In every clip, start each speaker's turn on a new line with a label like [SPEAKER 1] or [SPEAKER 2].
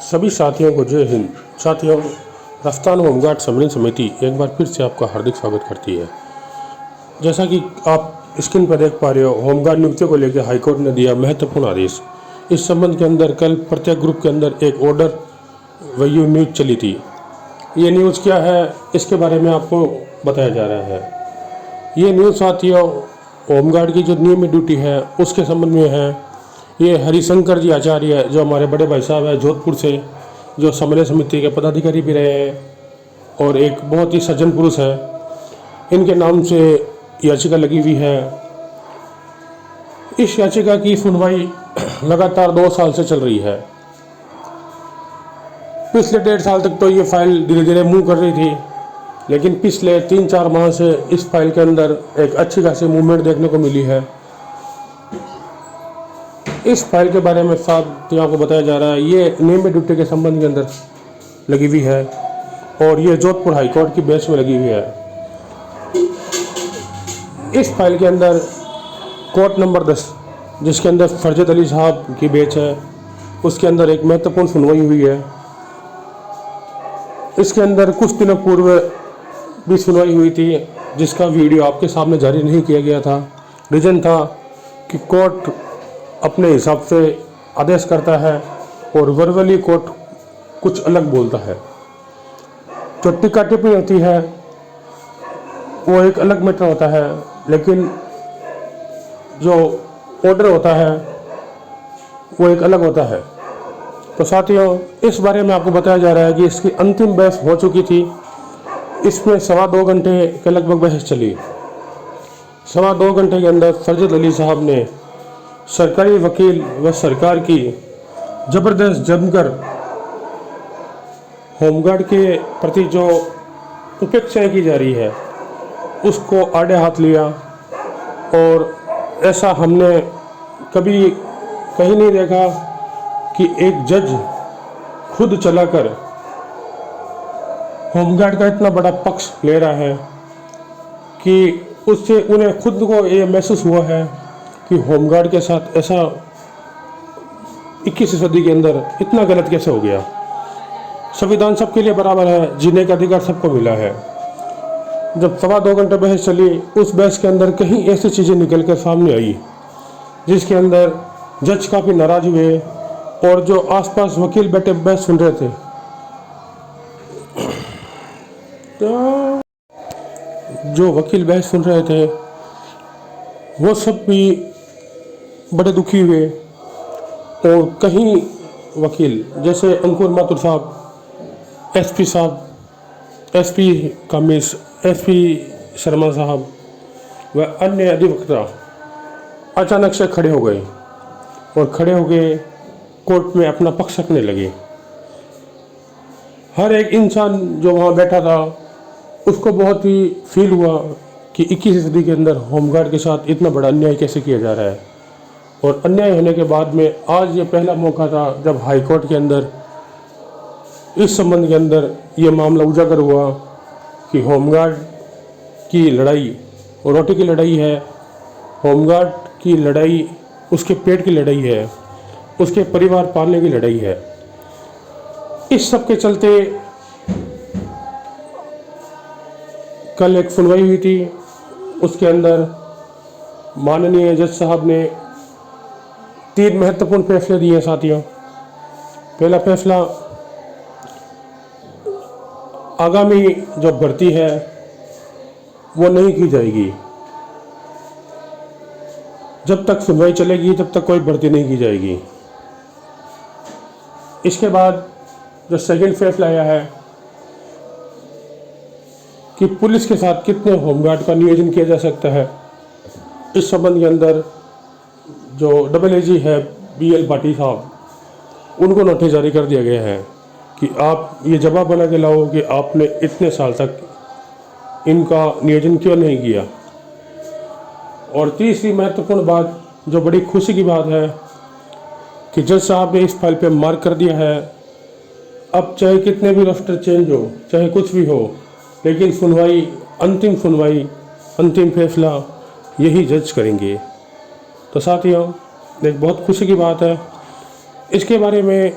[SPEAKER 1] सभी साथियों को जय हिंद। साथियों, रफ्तान होमगार्ड सम्मेलन समिति एक बार फिर से आपका हार्दिक स्वागत करती है। जैसा कि आप स्क्रीन पर देख पा रहे हो, होमगार्ड नियुक्तियों को लेकर हाईकोर्ट ने दिया महत्वपूर्ण आदेश। इस संबंध के अंदर कल प्रत्येक ग्रुप के अंदर एक ऑर्डर वही न्यूज़ चली थी। ये न्यूज़ क्या है, इसके बारे में आपको बताया जा रहा है। ये न्यूज़ साथियों होमगार्ड की जो नियमित ड्यूटी है उसके संबंध में है। ये हरिशंकर जी आचार्य जो हमारे बड़े भाई साहब हैं जोधपुर से, जो सम्मेलन समिति के पदाधिकारी भी रहे हैं और एक बहुत ही सज्जन पुरुष है, इनके नाम से याचिका लगी हुई है। इस याचिका की सुनवाई लगातार 2 साल से चल रही है। पिछले 1.5 साल तक तो ये फाइल धीरे धीरे मूव कर रही थी, लेकिन पिछले 3-4 माह से इस फाइल के अंदर एक अच्छी खासी मूवमेंट देखने को मिली है। इस फाइल के बारे में साथियों को बताया जा रहा है। ये नियमित ड्यूटी के संबंध के अंदर लगी हुई है और ये जोधपुर हाईकोर्ट की बेंच में लगी हुई है। इस फाइल के अंदर कोर्ट नंबर 10, जिसके अंदर फरजत अली साहब की बेंच है, उसके अंदर एक महत्वपूर्ण सुनवाई हुई है। इसके अंदर कुछ दिनों पूर्व भी सुनवाई हुई थी, जिसका वीडियो आपके सामने जारी नहीं किया गया था। रीज़न था कि कोर्ट अपने हिसाब से आदेश करता है और वर्बली कोर्ट कुछ अलग बोलता है। जो टिक्का टिप्पणी होती है वो एक अलग मैटर होता है, लेकिन जो ऑर्डर होता है वो एक अलग होता है। तो साथियों, इस बारे में आपको बताया जा रहा है कि इसकी अंतिम बहस हो चुकी थी। इसमें 2.25 घंटे के लगभग बहस चली। 2.25 घंटे के अंदर फरजत अली साहब ने सरकारी वकील व सरकार की ज़बरदस्त जमकर होमगार्ड के प्रति जो उपेक्षाएं की जा रही है उसको आड़े हाथ लिया। और ऐसा हमने कभी कहीं नहीं देखा कि एक जज खुद चलाकर होमगार्ड का इतना बड़ा पक्ष ले रहा है कि उससे उन्हें खुद को ये महसूस हुआ है कि होमगार्ड के साथ ऐसा 21वीं सदी के अंदर इतना गलत कैसे हो गया। संविधान सबके लिए बराबर है, जीने का अधिकार सबको मिला है। जब 2.25 घंटे बहस चली, उस बहस के अंदर कहीं ऐसी चीज़ें निकल कर सामने आई जिसके अंदर जज काफ़ी नाराज हुए और जो आसपास वकील बैठे बहस सुन रहे थे, तो जो वकील बहस सुन रहे थे वो सब भी बड़े दुखी हुए। और कहीं वकील जैसे अंकुर माथुर साहब, एसपी साहब, एसपी कामिश, एसपी शर्मा साहब व अन्य अधिवक्ता अचानक से खड़े हो गए और खड़े हो गए कोर्ट में अपना पक्ष रखने लगे। हर एक इंसान जो वहाँ बैठा था उसको बहुत ही फील हुआ कि 21वीं सदी के अंदर होमगार्ड के साथ इतना बड़ा अन्याय कैसे किया जा रहा है। और अन्याय होने के बाद में आज ये पहला मौका था जब हाई कोर्ट के अंदर इस संबंध के अंदर ये मामला उजागर हुआ कि होमगार्ड की लड़ाई और रोटी की लड़ाई है। होमगार्ड की लड़ाई उसके पेट की लड़ाई है, उसके परिवार पालने की लड़ाई है। इस सब के चलते कल एक सुनवाई हुई थी। उसके अंदर माननीय जज साहब ने 3 महत्वपूर्ण फैसले दिए साथियों। पहला फैसला, आगामी जो भर्ती है वो नहीं की जाएगी। जब तक सुनवाई चलेगी तब तक कोई भर्ती नहीं की जाएगी। इसके बाद जो सेकंड फैसला आया है कि पुलिस के साथ कितने होमगार्ड का नियोजन किया जा सकता है। इस संबंध के अंदर जो AAG है BL पाटिल साहब, उनको नोटिस जारी कर दिया गया है कि आप ये जवाब बना के लाओ कि आपने इतने साल तक इनका नियोजन क्यों नहीं किया। और तीसरी महत्वपूर्ण बात, जो बड़ी खुशी की बात है, कि जज साहब ने इस फाइल पे मार्क कर दिया है अब चाहे कितने भी रोस्टर चेंज हो, चाहे कुछ भी हो, लेकिन सुनवाई, अंतिम फैसला यही जज करेंगे। तो साथियों, एक बहुत खुशी की बात है। इसके बारे में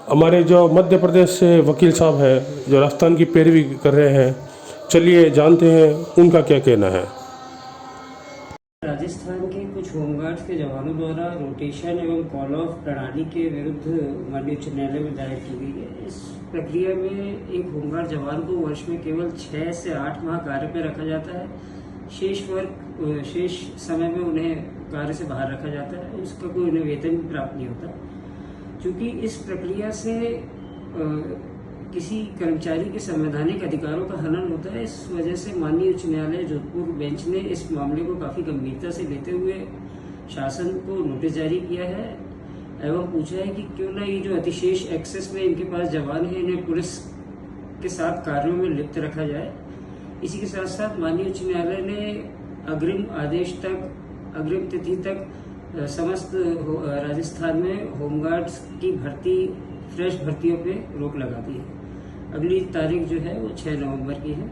[SPEAKER 1] हमारे जो मध्य प्रदेश से वकील साहब हैं जो राजस्थान की पैरवी कर रहे हैं, चलिए जानते हैं उनका क्या कहना है।
[SPEAKER 2] राजस्थान के कुछ होमगार्ड्स के जवानों द्वारा रोटेशन एवं कॉल ऑफ प्रणाली के विरुद्ध माननीय उच्च न्यायालय में दायर की गई है। इस प्रक्रिया में एक होमगार्ड जवान को वर्ष में केवल 6 से 8 माह कार्य पर रखा जाता है। शेष समय में उन्हें कार्य से बाहर रखा जाता है, उसका कोई उन्हें वेतन भी प्राप्त नहीं होता। क्योंकि इस प्रक्रिया से किसी कर्मचारी के संवैधानिक अधिकारों का हनन होता है, इस वजह से माननीय उच्च न्यायालय जोधपुर बेंच ने इस मामले को काफी गंभीरता से लेते हुए शासन को नोटिस जारी किया है एवं पूछा है कि क्यों ना ये जो अतिशेष एक्सेस में इनके पास जवान है, इन्हें पुलिस के साथ कार्यों में लिप्त रखा जाए। इसी के साथ साथ माननीय उच्च न्यायालय ने अग्रिम तिथि तक समस्त राजस्थान में होमगार्ड्स की फ्रेश भर्तियों पे रोक लगा दी है। अगली तारीख जो है वो 6 नवंबर की है।